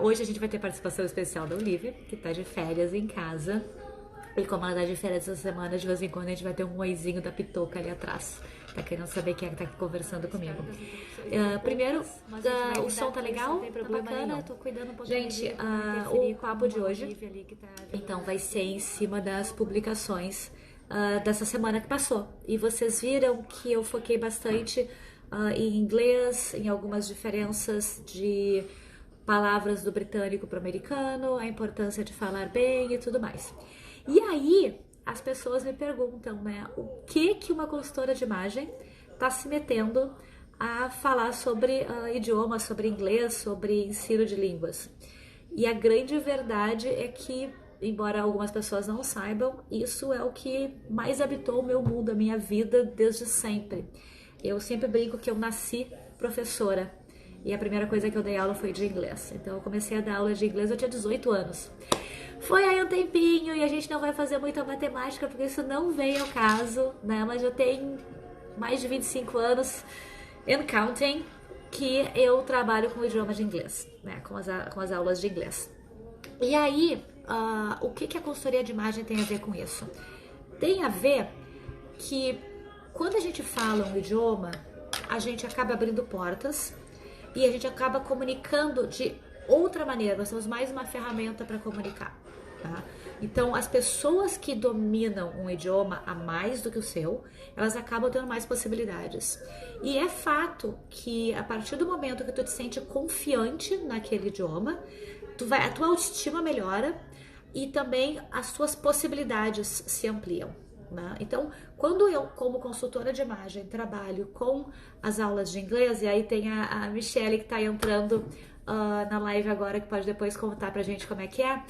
Hoje a gente vai ter participação especial da Olivia, que tá de férias em casa. E como ela tá de férias essa semana, de vez em quando a gente vai ter um oizinho da Pitoca ali atrás. Tá querendo saber quem é que tá aqui conversando comigo. Primeiro, o som tá legal? Tá bacana? Eu tô cuidando um pouquinho. Gente, o papo de hoje, então, vai ser em cima das publicações dessa semana que passou. E vocês viram que eu foquei bastante em inglês, em algumas diferenças de palavras do britânico para o americano, a importância de falar bem e tudo mais. E aí, as pessoas me perguntam, né, o que uma consultora de imagem está se metendo a falar sobre idiomas, sobre inglês, sobre ensino de línguas. E a grande verdade é que, embora algumas pessoas não saibam, isso é o que mais habitou o meu mundo, a minha vida desde sempre. Eu sempre brinco que eu nasci professora. E a primeira coisa que eu dei aula foi de inglês. Então eu comecei a dar aula de inglês, eu tinha 18 anos. Foi aí um tempinho e a gente não vai fazer muita matemática porque isso não veio ao caso, né? Mas eu tenho mais de 25 anos and counting que eu trabalho com o idioma de inglês, né? Com as aulas de inglês. E aí, o que a consultoria de imagem tem a ver com isso? Tem a ver que quando a gente fala um idioma, a gente acaba abrindo portas e a gente acaba comunicando de outra maneira. Nós temos mais uma ferramenta para comunicar. Tá? Então, as pessoas que dominam um idioma a mais do que o seu, elas acabam tendo mais possibilidades. E é fato que a partir do momento que tu te sente confiante naquele idioma, a tua autoestima melhora e também as suas possibilidades se ampliam. Né? Então, quando eu, como consultora de imagem, trabalho com as aulas de inglês, e aí tem a Michelle que está entrando na live agora, que pode depois contar pra gente como é que é,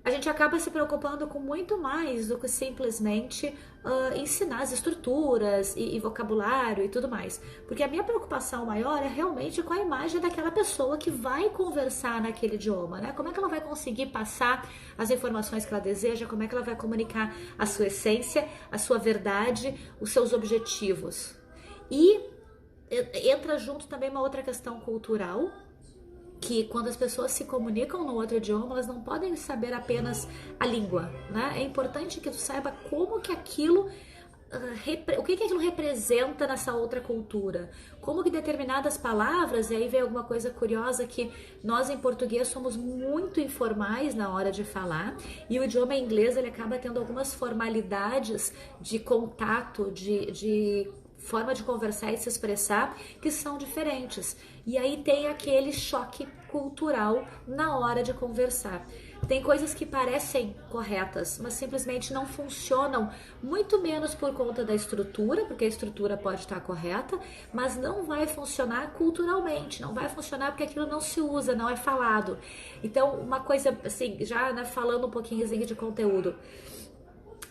a gente acaba se preocupando com muito mais do que simplesmente ensinar as estruturas e vocabulário e tudo mais. Porque a minha preocupação maior é realmente com a imagem daquela pessoa que vai conversar naquele idioma, né? Como é que ela vai conseguir passar as informações que ela deseja, como é que ela vai comunicar a sua essência, a sua verdade, os seus objetivos. E entra junto também uma outra questão cultural, que quando as pessoas se comunicam no outro idioma, elas não podem saber apenas a língua, né? É importante que tu saiba como que aquilo, o que aquilo representa nessa outra cultura, como que determinadas palavras, e aí vem alguma coisa curiosa que nós em português somos muito informais na hora de falar, e o idioma inglês ele acaba tendo algumas formalidades de contato, de forma de conversar e se expressar que são diferentes. E aí tem aquele choque cultural na hora de conversar. Tem coisas que parecem corretas, mas simplesmente não funcionam, muito menos por conta da estrutura, porque a estrutura pode estar correta, mas não vai funcionar culturalmente, não vai funcionar porque aquilo não se usa, não é falado. Então, uma coisa assim, já né, falando um pouquinho de conteúdo,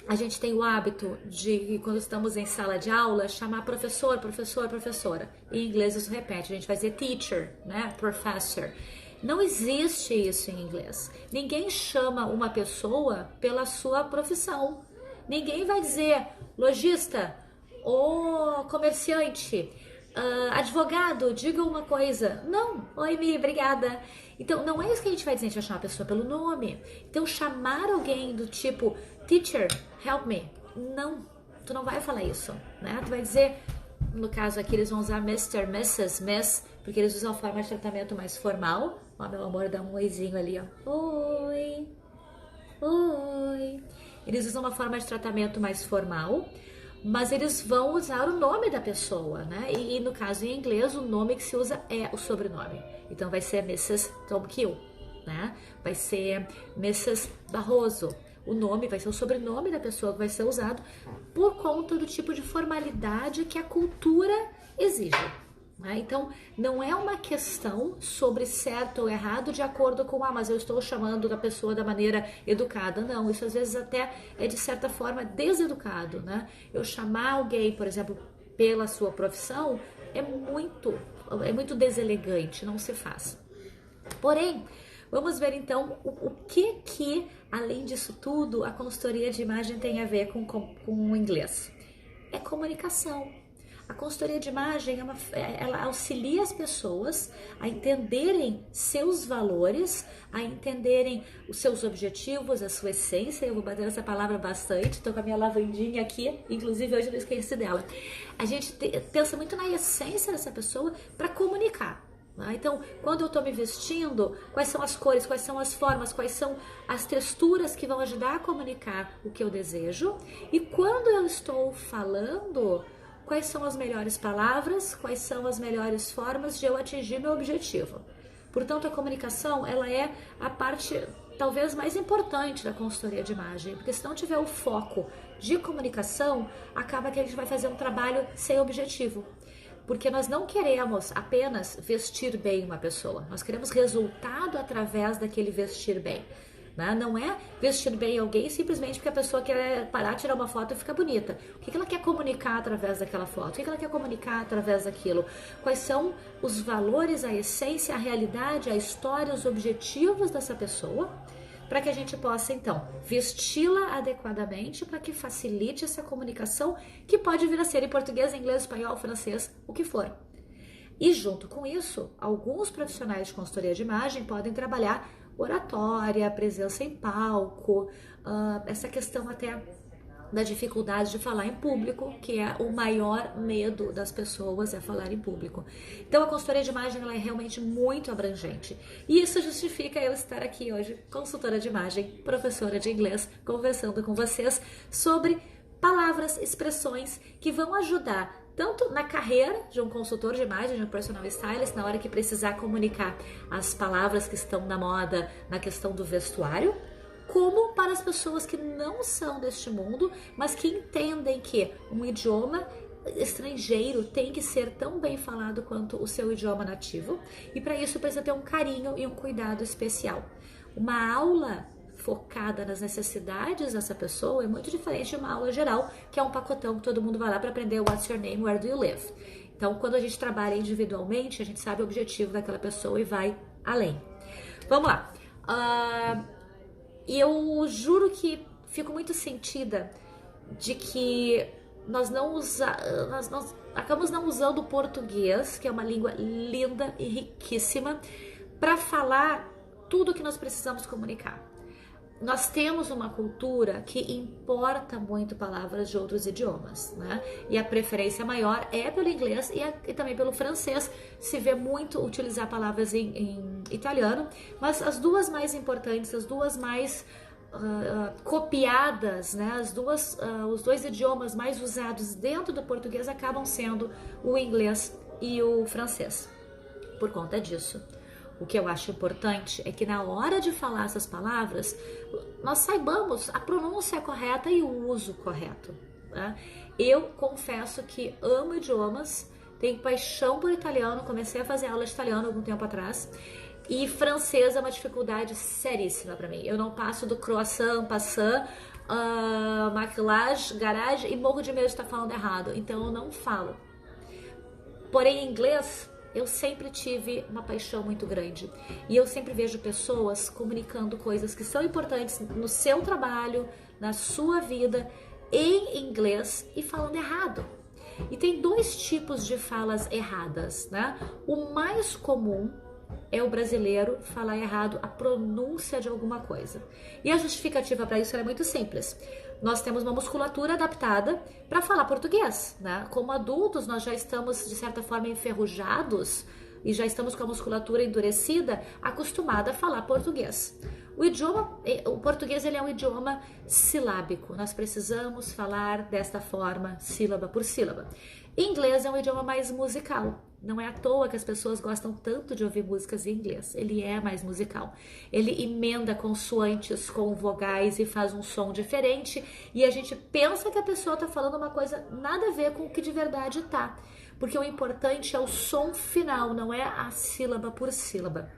a gente tem o hábito de, quando estamos em sala de aula, chamar professor, professor, professora. Em inglês isso repete, a gente vai dizer teacher, né? Professor. Não existe isso em inglês. Ninguém chama uma pessoa pela sua profissão. Ninguém vai dizer lojista ou comerciante, advogado, diga uma coisa. Não, oi Mi, obrigada. Então, não é isso que a gente vai dizer, a gente vai chamar a pessoa pelo nome. Então, chamar alguém do tipo teacher, help me. Não, tu não vai falar isso, né? Tu vai dizer, no caso aqui eles vão usar Mr., Mrs., Miss, porque eles usam a forma de tratamento mais formal. Ó, meu amor, dá um oizinho ali, ó. Oi, oi. Eles usam uma forma de tratamento mais formal, mas eles vão usar o nome da pessoa, né? E no caso em inglês, o nome que se usa é o sobrenome. Então vai ser Mrs. Tomkill, né? Vai ser Mrs. Barroso. O nome vai ser o sobrenome da pessoa que vai ser usado por conta do tipo de formalidade que a cultura exige. Né? Então, não é uma questão sobre certo ou errado de acordo com, mas eu estou chamando da pessoa da maneira educada. Não, isso às vezes até é de certa forma deseducado, né? Eu chamar alguém, por exemplo, pela sua profissão é muito deselegante, não se faz. Porém, vamos ver então o que, além disso tudo, a consultoria de imagem tem a ver com o inglês. É comunicação. A consultoria de imagem, ela auxilia as pessoas a entenderem seus valores, a entenderem os seus objetivos, a sua essência. Eu vou bater essa palavra bastante, estou com a minha lavandinha aqui, inclusive hoje eu não esqueci dela. A gente pensa muito na essência dessa pessoa para comunicar. Então, quando eu estou me vestindo, quais são as cores, quais são as formas, quais são as texturas que vão ajudar a comunicar o que eu desejo? E quando eu estou falando, quais são as melhores palavras, quais são as melhores formas de eu atingir meu objetivo? Portanto, a comunicação, ela é a parte talvez mais importante da consultoria de imagem, porque se não tiver o foco de comunicação, acaba que a gente vai fazer um trabalho sem objetivo. Porque nós não queremos apenas vestir bem uma pessoa, nós queremos resultado através daquele vestir bem. Né? Não é vestir bem alguém simplesmente porque a pessoa quer parar, tirar uma foto e ficar bonita. O que ela quer comunicar através daquela foto? O que ela quer comunicar através daquilo? Quais são os valores, a essência, a realidade, a história, os objetivos dessa pessoa? Para que a gente possa, então, vesti-la adequadamente para que facilite essa comunicação, que pode vir a ser em português, inglês, espanhol, francês, o que for. E junto com isso, alguns profissionais de consultoria de imagem podem trabalhar oratória, presença em palco, essa questão até da dificuldade de falar em público, que é o maior medo das pessoas, é falar em público. Então a consultoria de imagem, ela é realmente muito abrangente. E isso justifica eu estar aqui hoje, consultora de imagem, professora de inglês, conversando com vocês sobre palavras, expressões que vão ajudar tanto na carreira de um consultor de imagem, de um personal stylist, na hora que precisar comunicar as palavras que estão na moda na questão do vestuário, como para as pessoas que não são deste mundo, mas que entendem que um idioma estrangeiro tem que ser tão bem falado quanto o seu idioma nativo, e para isso precisa ter um carinho e um cuidado especial. Uma aula focada nas necessidades dessa pessoa é muito diferente de uma aula geral, que é um pacotão que todo mundo vai lá para aprender what's your name, where do you live. Então, quando a gente trabalha individualmente, a gente sabe o objetivo daquela pessoa e vai além. Vamos lá. E eu juro que fico muito sentida de que nós acabamos não usando o português, que é uma língua linda e riquíssima, para falar tudo o que nós precisamos comunicar. Nós temos uma cultura que importa muito palavras de outros idiomas, né? E a preferência maior é pelo inglês e também pelo francês. Se vê muito utilizar palavras em italiano, mas as duas mais importantes, as duas mais copiadas, né? Os dois idiomas mais usados dentro do português acabam sendo o inglês e o francês. Por conta disso, o que eu acho importante é que na hora de falar essas palavras, nós saibamos a pronúncia correta e o uso correto. Né? Eu confesso que amo idiomas, tenho paixão por italiano, comecei a fazer aula de italiano algum tempo atrás, e francês é uma dificuldade seríssima para mim. Eu não passo do croissant, passant, maquillage, garage e morro de medo de estar falando errado, então eu não falo. Porém, em inglês, eu sempre tive uma paixão muito grande e eu sempre vejo pessoas comunicando coisas que são importantes no seu trabalho, na sua vida, em inglês e falando errado. E tem dois tipos de falas erradas, né? O mais comum é o brasileiro falar errado a pronúncia de alguma coisa. E a justificativa para isso é muito simples. Nós temos uma musculatura adaptada para falar português, né? Como adultos, nós já estamos, de certa forma, enferrujados e já estamos com a musculatura endurecida, acostumada a falar português. O português, ele é um idioma silábico. Nós precisamos falar desta forma, sílaba por sílaba. Inglês é um idioma mais musical. Não é à toa que as pessoas gostam tanto de ouvir músicas em inglês. Ele é mais musical. Ele emenda consoantes com vogais e faz um som diferente. E a gente pensa que a pessoa está falando uma coisa nada a ver com o que de verdade está. Porque o importante é o som final, não é a sílaba por sílaba.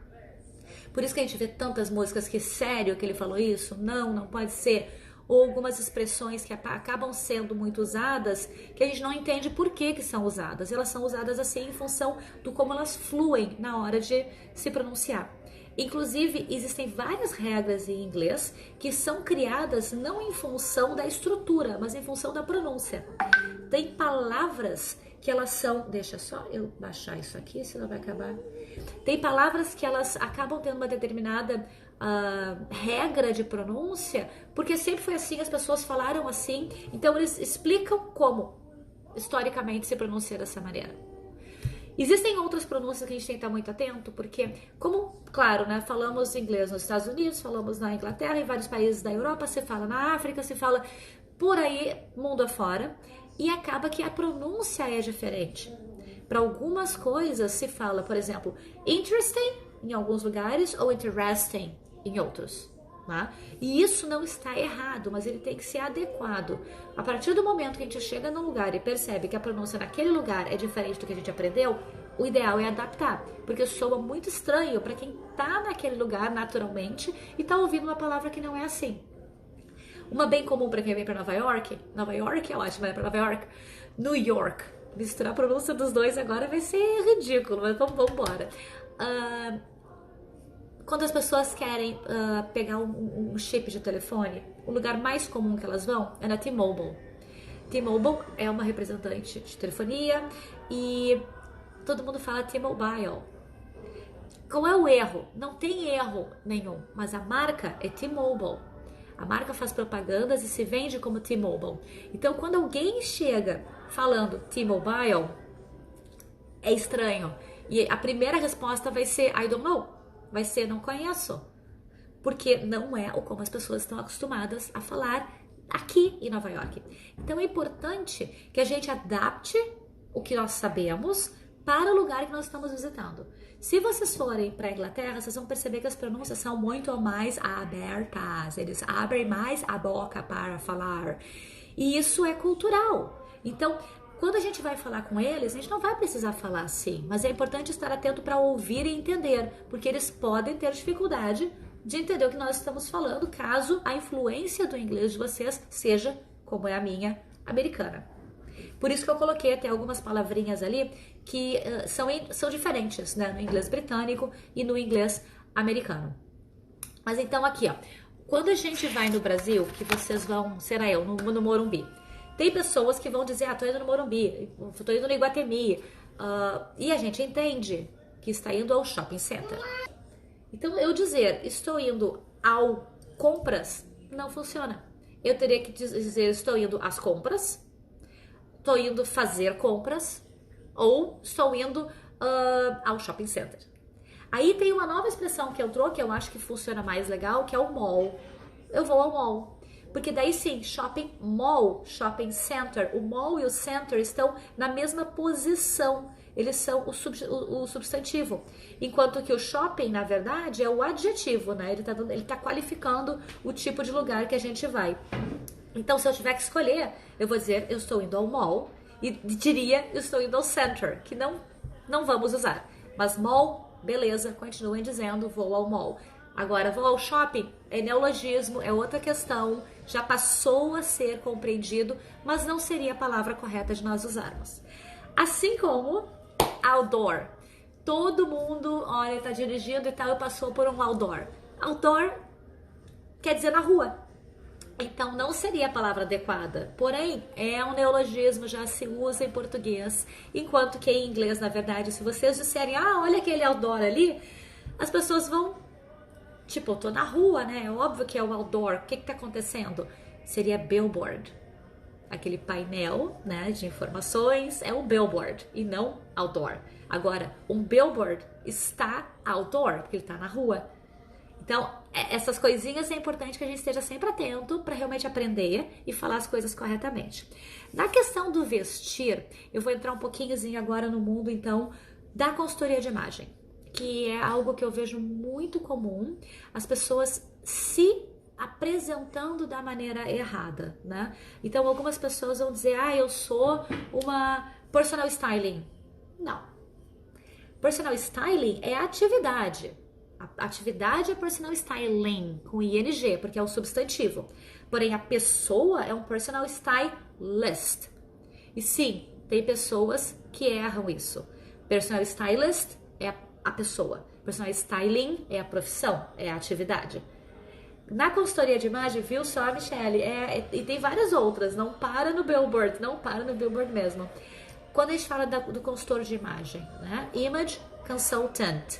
Por isso que a gente vê tantas músicas que, sério que ele falou isso? Não pode ser. Ou algumas expressões que acabam sendo muito usadas, que a gente não entende por que são usadas. Elas são usadas assim em função do como elas fluem na hora de se pronunciar. Inclusive, existem várias regras em inglês que são criadas não em função da estrutura, mas em função da pronúncia. Tem palavras que elas são... Deixa só eu baixar isso aqui, senão vai acabar. Tem palavras que elas acabam tendo uma determinada regra de pronúncia, porque sempre foi assim, as pessoas falaram assim, então eles explicam como historicamente se pronuncia dessa maneira. Existem outras pronúncias que a gente tem que estar muito atento, porque, como, claro, né, falamos inglês nos Estados Unidos, falamos na Inglaterra, em vários países da Europa, se fala na África, se fala por aí, mundo afora, e acaba que a pronúncia é diferente. Para algumas coisas se fala, por exemplo, interesting em alguns lugares ou interesting em outros. Tá? E isso não está errado, mas ele tem que ser adequado. A partir do momento que a gente chega num lugar e percebe que a pronúncia naquele lugar é diferente do que a gente aprendeu, o ideal é adaptar, porque soa muito estranho para quem está naquele lugar naturalmente e está ouvindo uma palavra que não é assim. Uma bem comum para quem vem para Nova York é ótima, né? Para Nova York, New York. Misturar a pronúncia dos dois agora vai ser ridículo, mas vamos embora. Quando as pessoas querem pegar um chip de telefone, o lugar mais comum que elas vão é na T-Mobile. T-Mobile é uma representante de telefonia e todo mundo fala T-Mobile. Qual é o erro? Não tem erro nenhum, mas a marca é T-Mobile. A marca faz propagandas e se vende como T-Mobile. Então, quando alguém chega falando T-Mobile, é estranho. E a primeira resposta vai ser I don't know. Vai ser não conheço. Porque não é o como as pessoas estão acostumadas a falar aqui em Nova York. Então, é importante que a gente adapte o que nós sabemos para o lugar que nós estamos visitando. Se vocês forem para a Inglaterra, vocês vão perceber que as pronúncias são muito mais abertas. Eles abrem mais a boca para falar. E isso é cultural. Então, quando a gente vai falar com eles, a gente não vai precisar falar assim. Mas é importante estar atento para ouvir e entender. Porque eles podem ter dificuldade de entender o que nós estamos falando, caso a influência do inglês de vocês seja, como é a minha, americana. Por isso que eu coloquei até algumas palavrinhas ali que são diferentes, né? No inglês britânico e no inglês americano. Mas então aqui, ó, quando a gente vai no Brasil, que vocês vão, será eu, no Morumbi, tem pessoas que vão dizer, tô indo no Morumbi, tô indo no Iguatemi, e a gente entende que está indo ao shopping center. Então eu dizer, estou indo ao compras, não funciona. Eu teria que dizer, estou indo às compras, estou indo fazer compras ou estou indo ao shopping center. Aí tem uma nova expressão que entrou, que eu acho que funciona mais legal, que é o mall. Eu vou ao mall. Porque daí sim, shopping mall, shopping center. O mall e o center estão na mesma posição. Eles são o substantivo. Enquanto que o shopping, na verdade, é o adjetivo, né? Ele tá qualificando o tipo de lugar que a gente vai. Então, se eu tiver que escolher, eu vou dizer, eu estou indo ao mall, e diria, eu estou indo ao center, que não vamos usar. Mas mall, beleza, continuem dizendo, vou ao mall. Agora, vou ao shopping, é neologismo, é outra questão, já passou a ser compreendido, mas não seria a palavra correta de nós usarmos. Assim como outdoor. Todo mundo, olha, tá dirigindo e tal, e passou por um outdoor. Outdoor quer dizer na rua. Então, não seria a palavra adequada. Porém, é um neologismo, já se usa em português. Enquanto que em inglês, na verdade, se vocês disserem, olha aquele outdoor ali, as pessoas vão, tipo, eu tô na rua, né? É óbvio que é o outdoor. O que tá acontecendo? Seria billboard. Aquele painel, né, de informações é o billboard e não outdoor. Agora, um billboard está outdoor, porque ele está na rua. Então, essas coisinhas é importante que a gente esteja sempre atento para realmente aprender e falar as coisas corretamente. Na questão do vestir, eu vou entrar um pouquinhozinho agora no mundo, então, da consultoria de imagem, que é algo que eu vejo muito comum, as pessoas se apresentando da maneira errada, né? Então, algumas pessoas vão dizer, eu sou uma personal styling. Não. Personal styling é atividade. A atividade é personal styling, com ing, porque é o substantivo. Porém, a pessoa é um personal stylist. E sim, tem pessoas que erram isso. Personal stylist é a pessoa. Personal styling é a profissão, é a atividade. Na consultoria de imagem, viu só a Michelle? E tem várias outras, não para no billboard mesmo. Quando a gente fala do consultor de imagem, né? Image consultant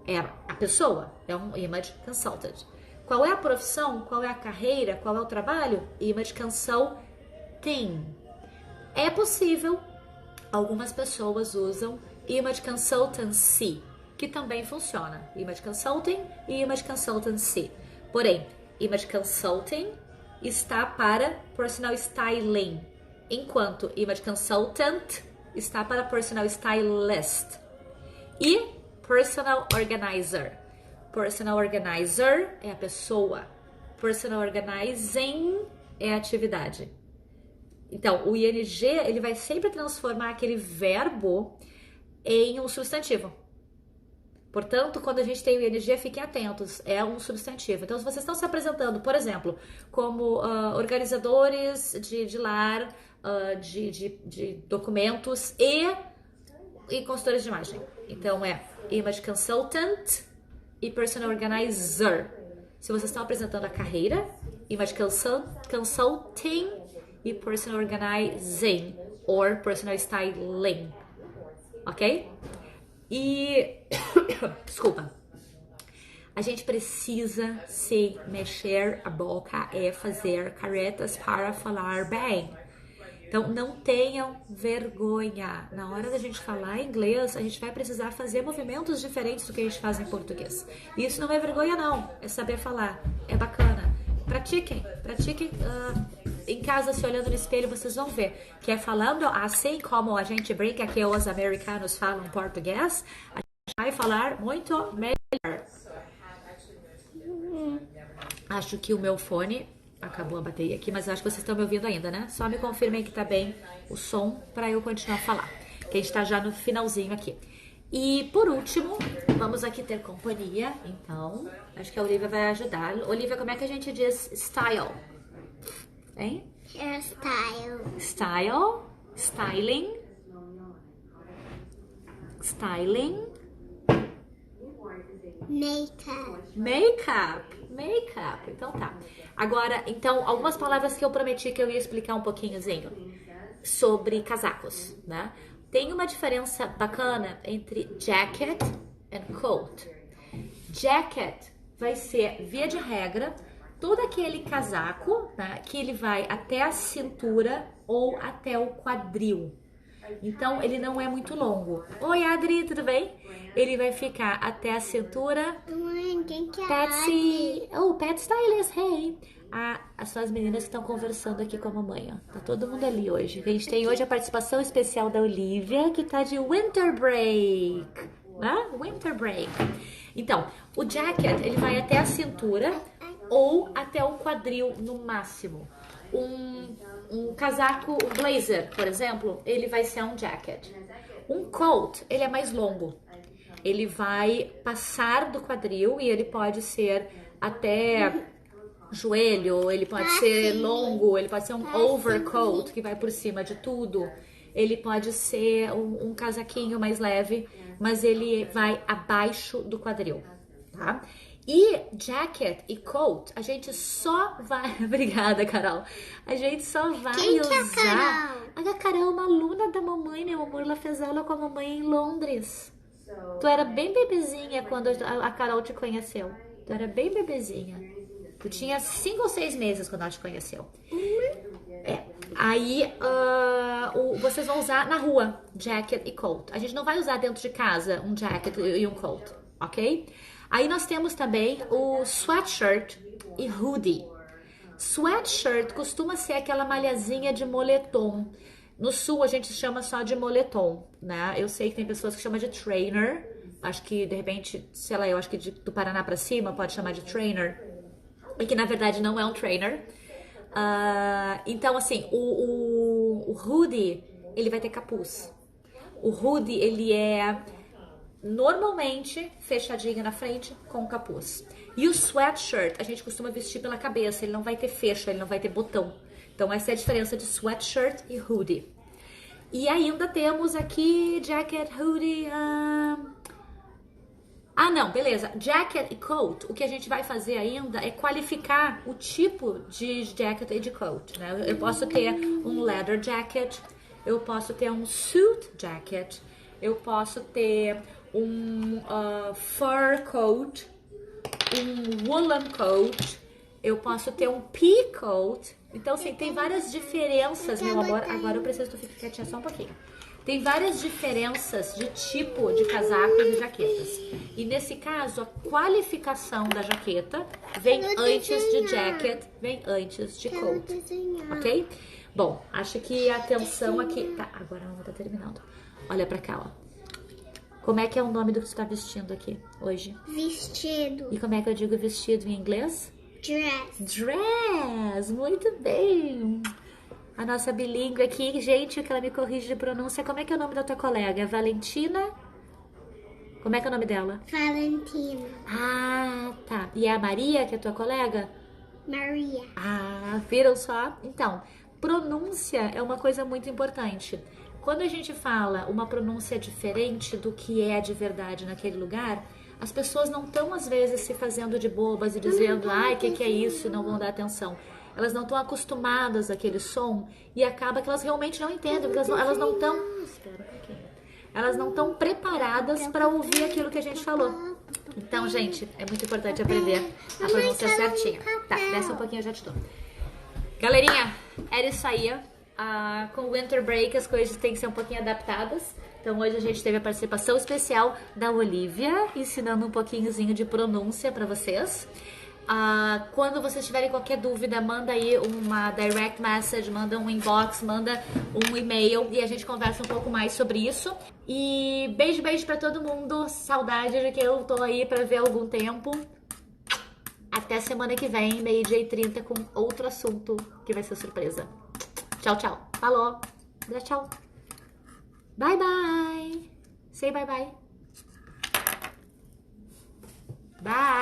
é a pessoa, é um image consultant. Qual é a profissão? Qual é a carreira? Qual é o trabalho? Image consulting. É possível, algumas pessoas usam image consultancy, que também funciona. Image consulting e image consultancy. Porém, image consulting está para personal styling, enquanto image consultant está para personal stylist. E personal organizer. Personal organizer é a pessoa. Personal organizing é a atividade. Então, o ing, ele vai sempre transformar aquele verbo em um substantivo. Portanto, quando a gente tem o ing, fiquem atentos, é um substantivo. Então, se vocês estão se apresentando, por exemplo, como organizadores de lar, de documentos e consultores de imagem. Então, é image consultant e personal organizer. Se vocês estão apresentando a carreira, image consulting e personal organizing or personal styling, ok? E desculpa, a gente precisa se mexer a boca e fazer caretas para falar bem. Então, não tenham vergonha. Na hora da gente falar inglês, a gente vai precisar fazer movimentos diferentes do que a gente faz em português. E isso não é vergonha, não. É saber falar. É bacana. Pratiquem. Em casa, se olhando no espelho, vocês vão ver que é falando assim como a gente brinca que os americanos falam português, a gente vai falar muito melhor. Acho que o meu fone acabou a bateria aqui, mas acho que vocês estão me ouvindo ainda, né? Só me confirmem que tá bem o som para eu continuar a falar, que a gente tá já no finalzinho aqui. E por último, vamos aqui ter companhia, então, acho que a Olivia vai ajudar. Olivia, como é que a gente diz style? Hein? Hairstyle. Style, styling, styling, makeup. Então tá. Agora, então, algumas palavras que eu prometi que eu ia explicar um pouquinhozinho sobre casacos, né? Tem uma diferença bacana entre jacket e coat. Jacket vai ser, via de regra, todo aquele casaco, né, que ele vai até a cintura ou até o quadril. Então, ele não é muito longo. Oi, Adri, tudo bem? Ele vai ficar até a cintura. Mãe, quem que é Patsy. Oh, Pat Stylist, hey. As suas meninas que estão conversando aqui com a mamãe, ó. Tá todo mundo ali hoje. A gente tem hoje a participação especial da Olivia, que tá de winter break. Né? Winter break. Então, o jacket, ele vai até a cintura ou até o quadril no máximo. Um casaco, um blazer, por exemplo, ele vai ser um jacket. Um coat, ele é mais longo. Ele vai passar do quadril e ele pode ser até joelho, ele pode ser longo, ele pode ser um overcoat que vai por cima de tudo. Ele pode ser um casaquinho mais leve, mas ele vai abaixo do quadril, tá? E jacket e coat, a gente só vai... Obrigada, Carol. A gente só vai usar... A Carol é uma aluna da mamãe, meu amor. Ela fez aula com a mamãe em Londres. Tu era bem bebezinha quando a Carol te conheceu. Tu era bem bebezinha. Tu tinha 5 ou 6 meses quando ela te conheceu. Aí, vocês vão usar na rua, jacket e coat. A gente não vai usar dentro de casa um jacket e um coat, ok? Aí nós temos também o sweatshirt e hoodie. Sweatshirt costuma ser aquela malhazinha de moletom. No sul a gente chama só de moletom, né? Eu sei que tem pessoas que chamam de trainer. Acho que, de repente, sei lá, eu acho que do Paraná pra cima pode chamar de trainer. E que, na verdade, não é um trainer. Então, assim, o hoodie, ele vai ter capuz. O hoodie, ele é normalmente fechadinho na frente com capuz. E o sweatshirt, a gente costuma vestir pela cabeça, ele não vai ter fecha, ele não vai ter botão. Então, essa é a diferença de sweatshirt e hoodie. E ainda temos aqui jacket, hoodie... não, beleza. Jacket e coat, o que a gente vai fazer ainda é qualificar o tipo de jacket e de coat, né? Eu posso ter um leather jacket, eu posso ter um suit jacket, eu posso ter um fur coat, um woolen coat, eu posso ter um pea coat. Então, assim, tem várias diferenças, meu amor. Agora eu preciso que tu fique quietinha só um pouquinho. Tem várias diferenças de tipo de casacos e jaquetas. E nesse caso, a qualificação da jaqueta vem antes de jacket, vem antes de coat. Ok? Bom, acho que a atenção aqui... Tá, agora a mamãe tá terminando. Olha pra cá, ó. Como é que é o nome do que você tá vestindo aqui hoje? Vestido. E como é que eu digo vestido em inglês? Dress. Dress, muito bem. A nossa bilíngue aqui, gente, que ela me corrige de pronúncia. Como é que é o nome da tua colega? Valentina? Como é que é o nome dela? Valentina. Ah, tá. E é a Maria, que é tua colega? Maria. Ah, viram só? Então, pronúncia é uma coisa muito importante. Quando a gente fala uma pronúncia diferente do que é de verdade naquele lugar, as pessoas não estão, às vezes, se fazendo de bobas e dizendo, ai, o que é isso? E não vão dar atenção. Elas não estão acostumadas àquele som e acaba que elas realmente não entendem, porque elas não estão... Espera um pouquinho. Elas não estão preparadas para ouvir aquilo que a gente falou. Então, gente, é muito importante aprender a pronúncia certinha. Tá, desce um pouquinho, eu já te dou. Galerinha, era isso aí. Com o Winter Break as coisas têm que ser um pouquinho adaptadas. Então hoje a gente teve a participação especial da Olivia, ensinando um pouquinhozinho de pronúncia para vocês. Quando vocês tiverem qualquer dúvida, manda aí uma direct message, manda um inbox, manda um e-mail e a gente conversa um pouco mais sobre isso. E beijo, beijo pra todo mundo. Saudade de que eu tô aí pra ver algum tempo. Até semana que vem, 12h30, com outro assunto que vai ser surpresa. Tchau, tchau. Falou. Dá tchau. Bye, bye. Say bye, bye. Bye.